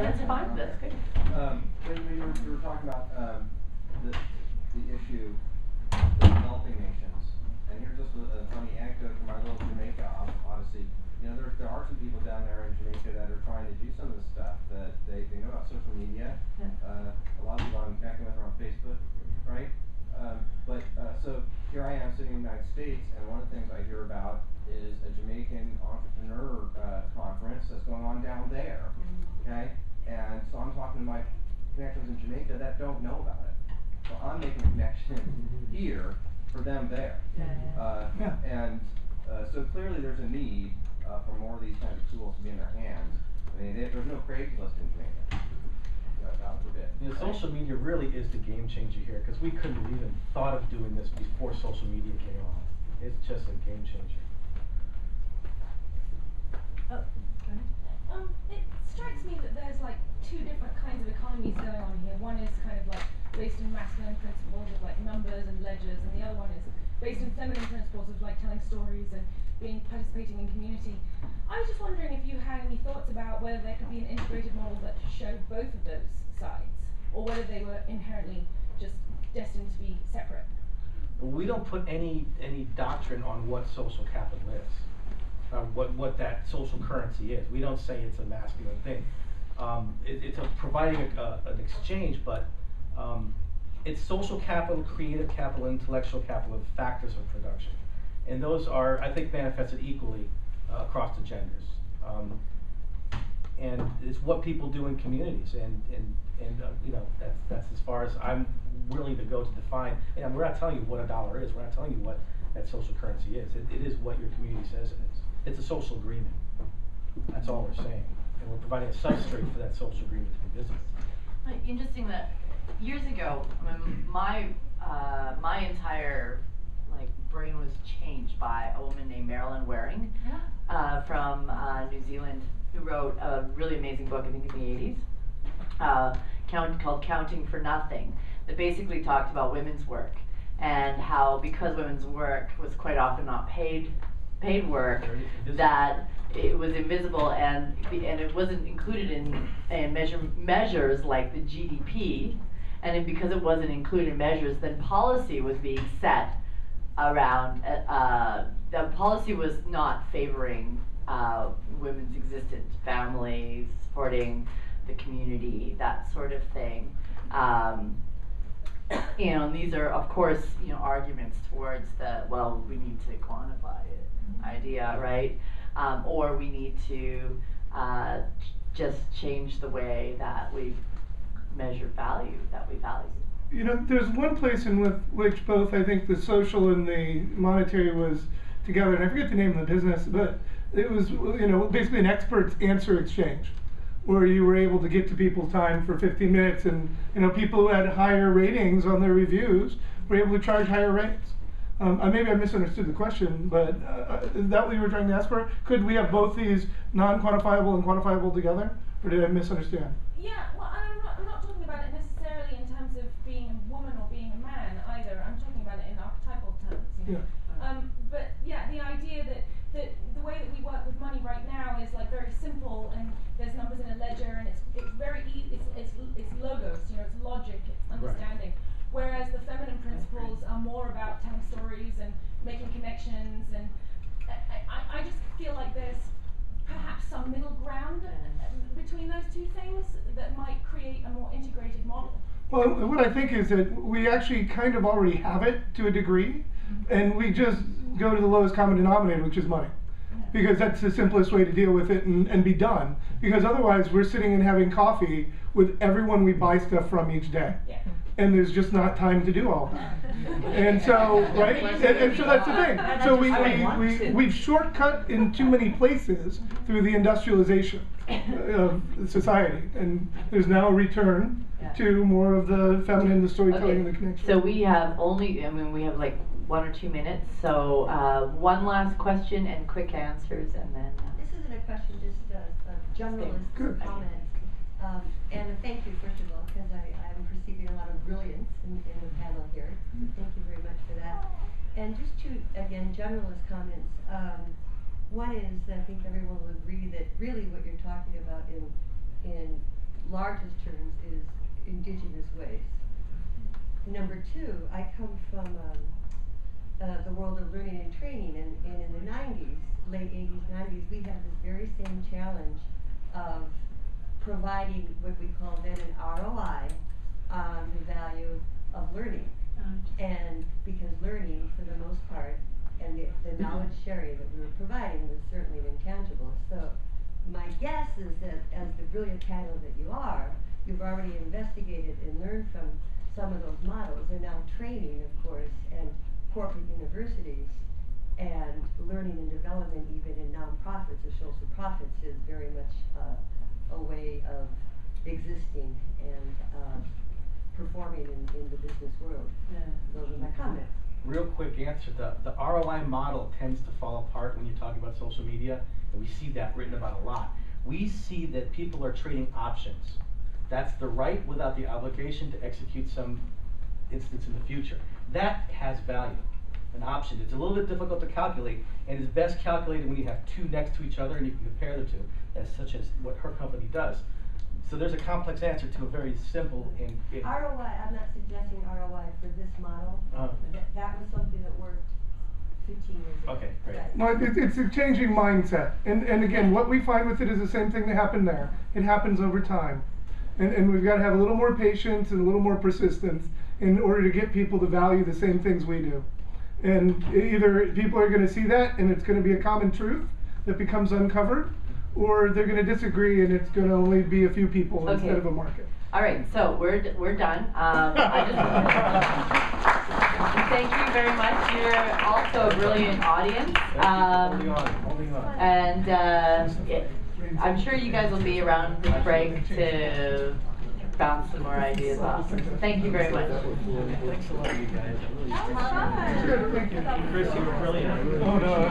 that's fine. That's good. You were talking about the issue of the developing nations, and here's just a funny anecdote from my little Jamaica odyssey. You know, there are some people down there in Jamaica that are trying to do some of this stuff that they know about social media. A lot of people I'm connecting with are on Facebook, right? So here I am sitting in the United States, and one of the things I hear about is a Jamaican entrepreneur conference that's going on down there, okay? And so I'm talking to my connections in Jamaica that don't know about it. So I'm making a connection here for them there. So clearly there's a need for more of these kinds of tools to be in their hands. I mean, there's no Craigslist in Jamaica. Social media really is the game changer here, because we couldn't have even thought of doing this before social media came on. It's just a game changer. Oh, go ahead. It strikes me that there's like two different kinds of economies going on here. One is kind of like based in masculine principles of like numbers and ledgers, and the other one is based in feminine principles of like telling stories and participating in community. I was just wondering if you had any thoughts about whether there could be an integrated model that showed both of those sides, or whether they were inherently just destined to be separate. We don't put any doctrine on what social capital is, what that social currency is. We don't say it's a masculine thing. It's providing an exchange, but it's social capital, creative capital, intellectual capital, and factors of production. And those are, I think, manifested equally across the genders. And it's what people do in communities, and you know, that's as far as I'm willing to go to define. And we're not telling you what a dollar is. We're not telling you what that social currency is. It is what your community says it is. It's a social agreement. That's all we're saying, and we're providing a substrate for that social agreement to be visible. Interesting that years ago, I mean, my entire brain was changed by a woman named Marilyn Waring from New Zealand, who wrote a really amazing book, I think in the 80s, called Counting for Nothing, that basically talked about women's work and how, because women's work was quite often not paid work, that it was invisible and it wasn't included in measures like the GDP, and because it wasn't included in measures, then policy was being set around, the policy was not favoring women's existence, families, supporting the community, that sort of thing. And these are, of course, arguments towards the, well, we need to quantify it idea, right? Or we need to just change the way that we measure value, that we value. There's one place in which both, I think, the social and the monetary was together, and I forget the name of the business, but it was, basically an expert answer exchange, where you were able to get to people's time for 15 minutes, and people who had higher ratings on their reviews were able to charge higher rates. Maybe I misunderstood the question, but is that what you were trying to ask for? Could we have both these non-quantifiable and quantifiable together, or did I misunderstand? Yeah, well, I'm not talking about it necessarily in terms of being a woman or being a man either. I'm talking about it in archetypal terms. But yeah, the idea that the way that we work with money right now is like very simple, and there's numbers in a ledger, and it's very easy. It's logos, it's logic, it's understanding. Right. Whereas the feminine principles are more about telling stories and making connections, and I just feel like there's perhaps some middle ground between those two things that might create a more integrated model. Well, what I think is that we actually kind of already have it to a degree, and we just go to the lowest common denominator, which is money. Because that's the simplest way to deal with it and be done. Because otherwise we're sitting and having coffee with everyone we buy stuff from each day. Yeah. And there's just not time to do all that. And so, right? And so that's the thing. So we've shortcut in too many places through the industrialization of society. And there's now a return to more of the feminine, the storytelling, and the connection. So we have we have like 1 or 2 minutes. So one last question and quick answers, and then. This isn't a question, just a generalist comment. And a thank you, first of all, because I'm perceiving a lot of brilliance in the panel here. So thank you very much for that. And just two, again, generalist comments. One is, I think everyone will agree that really what you're talking about in largest terms is indigenous ways. Number two, I come from the world of learning and training, and in the 90s, late 80s, 90s, we had this very same challenge of providing what we call then an ROI on the value of learning. And because learning, for the most part, and the knowledge sharing that we were providing was certainly intangible. So my guess is that as the brilliant panel that you are, you've already investigated and learned from some of those models, and now training, of course, and corporate universities, and learning and development even in nonprofits or social profits is very much a way of existing and performing in the business world. Yeah. Those are my comments. Real quick answer, the ROI model tends to fall apart when you talk about social media, and we see that written about a lot. We see that people are trading options. That's the right without the obligation to execute some instance in the future. That has value, an option. It's a little bit difficult to calculate, and is best calculated when you have two next to each other and you can compare the two, as such as what her company does. So there's a complex answer to a very simple and ROI, I'm not suggesting ROI for this model. That was something that worked 15 years ago. Okay, great. Right. Well, it's a changing mindset, and again, what we find with it is the same thing that happened there. It happens over time, and we've got to have a little more patience and a little more persistence in order to get people to value the same things we do. And either people are going to see that, and it's going to be a common truth that becomes uncovered, or they're going to disagree, and it's going to only be a few people instead of a market. All right, so we're done. I just thank you very much. You're also a brilliant audience. Holding on. And I'm sure you guys will be around with Greg to bounce some more ideas off. Thank you very much. Thanks a lot, you guys. That was fun. Good, thank you. Chris, you were brilliant. Oh, no,